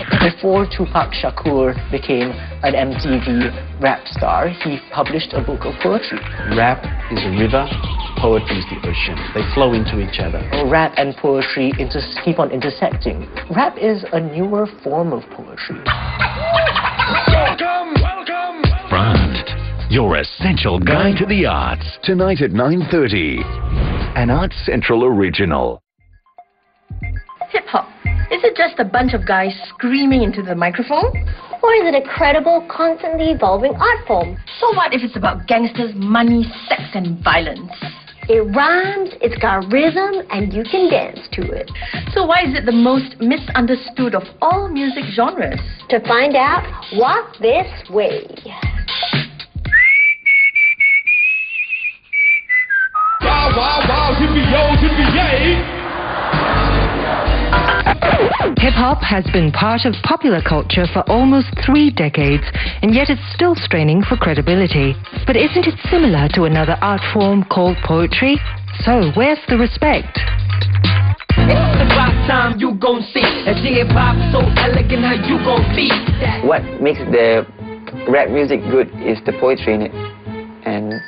Before Tupac Shakur became an MTV rap star, he published a book of poetry. Rap is a river, poetry is the ocean. They flow into each other. Rap and poetry keep on intersecting. Rap is a newer form of poetry. Welcome! Front, your essential guide to the arts. Tonight at 9:30. An Arts Central original. Hip-hop. Is it just a bunch of guys screaming into the microphone? Or is it a credible, constantly evolving art form? So what if it's about gangsters, money, sex, and violence? It rhymes, it's got rhythm, and you can dance to it. So why is it the most misunderstood of all music genres? To find out, walk this way. Wow, wow, wow, yippee-yo, yippee-yay! Hip-hop has been part of popular culture for almost 3 decades, and yet it's still straining for credibility. But isn't it similar to another art form called poetry? So where's the respect? It's about time you gon' see that hip-hop so elegant, how you gon' be that. What makes the rap music good is the poetry in it. And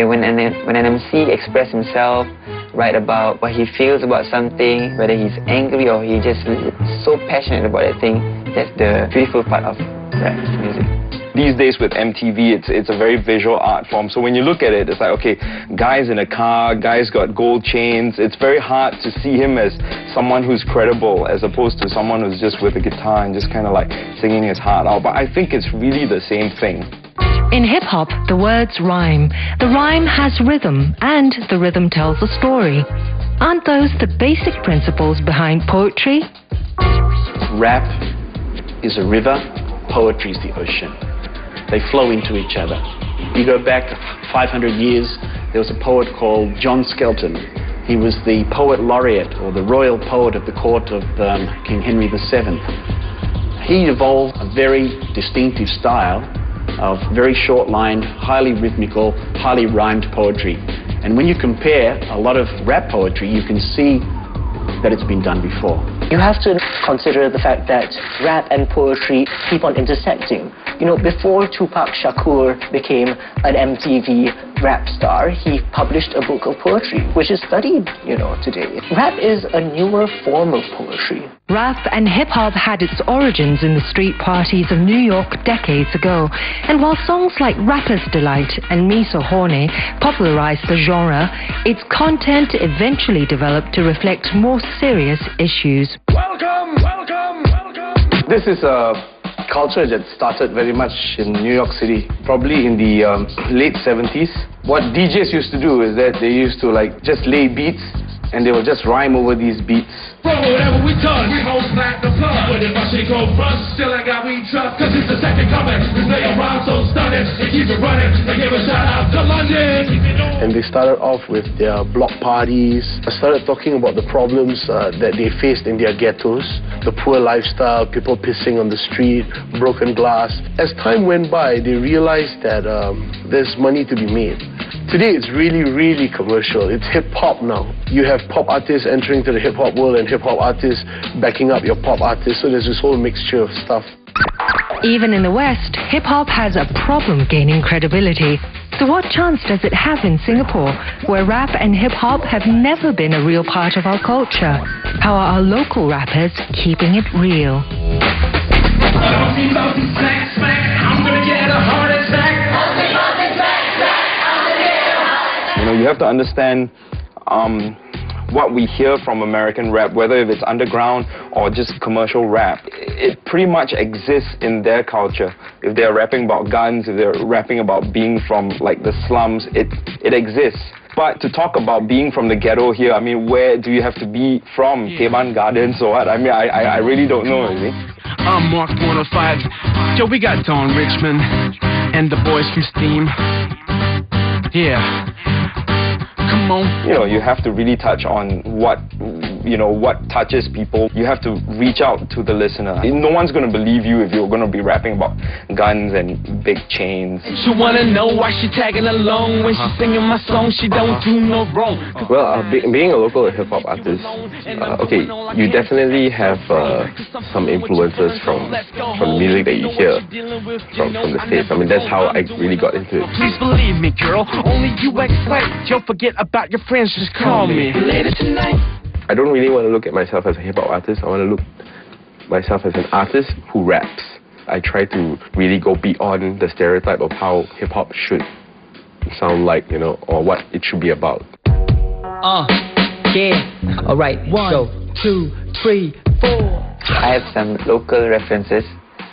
when an MC expresses himself, write about what he feels about something, whether he's angry or he's just so passionate about that thing, that's the beautiful part of rap music. These days with MTV, it's a very visual art form. So when you look at it, it's like, okay, guys in a car, guys got gold chains. It's very hard to see him as someone who's credible as opposed to someone who's just with a guitar and just kind of like singing his heart out. But I think it's really the same thing. In hip-hop, the words rhyme. The rhyme has rhythm, and the rhythm tells a story. Aren't those the basic principles behind poetry? Rap is a river, poetry is the ocean. They flow into each other. You go back 500 years, there was a poet called John Skelton. He was the poet laureate, or the royal poet of the court of King Henry VII. He evolved a very distinctive style of very short-lined, highly rhythmical, highly rhymed poetry. And when you compare a lot of rap poetry, you can see that it's been done before. You have to consider the fact that rap and poetry keep on intersecting. You know, before Tupac Shakur became an MTV rap star, he published a book of poetry, which is studied, today. Rap is a newer form of poetry. Rap and hip-hop had its origins in the street parties of New York decades ago. And while songs like Rapper's Delight and Me So Horny popularized the genre, its content eventually developed to reflect more serious issues. Welcome! This is a culture that started very much in New York City, probably in the late 70s. What DJs used to do is that they used to just lay beats and they would just rhyme over these beats. Bro, whatever we touch, we hold back the plug. But if I shit go rust, still ain't got we trust. Cause it's the second coming. This lay around so stunning. They keep it running. They give a shout out to London. And they started off with their block parties. I started talking about the problems that they faced in their ghettos. The poor lifestyle, people pissing on the street, broken glass. As time went by, they realized that there's money to be made. Today it's really, really commercial. It's hip-hop now. You have pop artists entering to the hip-hop world and hip-hop artists backing up your pop artists. So there's this whole mixture of stuff. Even in the West, hip-hop has a problem gaining credibility. So what chance does it have in Singapore, where rap and hip-hop have never been a real part of our culture? How are our local rappers keeping it real? You have to understand what we hear from American rap, whether if it's underground or just commercial rap. It pretty much exists in their culture. If they're rapping about guns, if they're rapping about being from the slums, it exists. But to talk about being from the ghetto here, where do you have to be from? Teban Gardens or what? I really don't know, you see. I'm Mark 105. Yo, we got Don Richmond and the boys from Steam. Yeah. Come on. You have to really touch on what you know, what touches people. You have to reach out to the listener. No one's going to believe you if you're going to be rapping about guns and big chains. She wanna know why she tagging along when she's singing my song. She don't do no wrong. Well, being a local hip-hop artist, okay, you definitely have some influences from the music that you hear from the States. I mean, that's how I really got into it. Please believe me, girl. Only you excite. Yo, forget about your friends. Just call me later tonight. I don't really want to look at myself as a hip-hop artist. I want to look myself as an artist who raps. I try to really go beyond the stereotype of how hip-hop should sound like, you know, or what it should be about. Yeah. All right. 1, 2, 3, 4. I have some local references.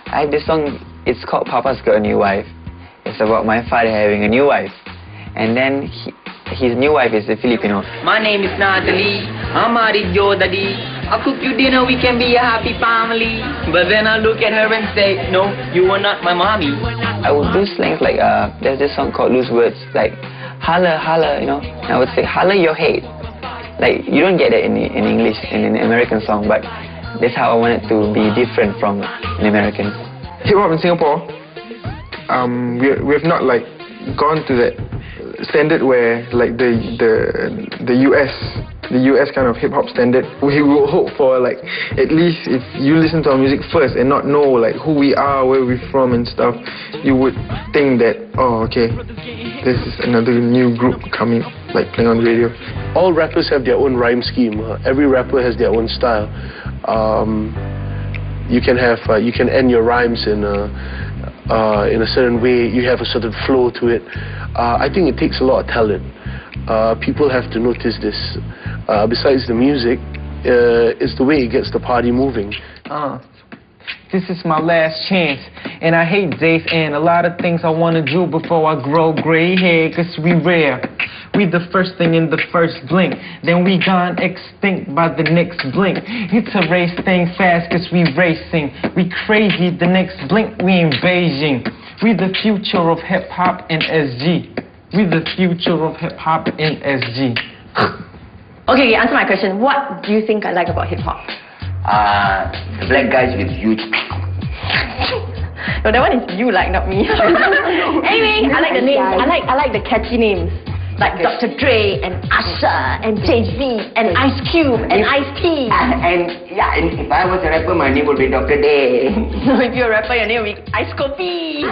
I have this song, it's called Papa's Got a New Wife. It's about my father having a new wife. And then his new wife is a Filipino. My name is Natalie. I'm married your daddy. I'll cook you dinner, we can be a happy family. But then I'll look at her and say, no, you are not my mommy. I would do slangs like, there's this song called Loose Words, like, holla, holla, you know. And I would say, holla your head. Like, you don't get it in English, in an American song, but that's how I want it to be different from an American. Hip-hop in Singapore, we have not, like, gone to that standard where, like, the US kind of hip-hop standard. We will hope for, like, at least if you listen to our music first and not know, like, who we are, where we're from and stuff, you would think that, oh, okay, this is another new group coming, like, playing on radio. All rappers have their own rhyme scheme. Every rapper has their own style. You can end your rhymes in a certain way. You have a certain flow to it. I think it takes a lot of talent. People have to notice this. Besides the music, it's the way it gets the party moving. This is my last chance, and I hate days and a lot of things I want to do before I grow gray hair, cause we rare. We the first thing in the first blink, then we gone extinct by the next blink. It's a race thing fast cause we racing. We crazy, the next blink we in Beijing. We the future of hip-hop and SG. We the future of hip-hop and SG. Okay, answer my question. What do you think I like about hip-hop? The black guys with huge... No, that one is you like, not me. Anyway, I like the names. I like the catchy names. Like Dr. Dre and Usher and Jay-Z and Ice Cube and Ice-T. And if I was a rapper, my name would be Dr. Day. If you're a rapper, your name would be Ice Kopi.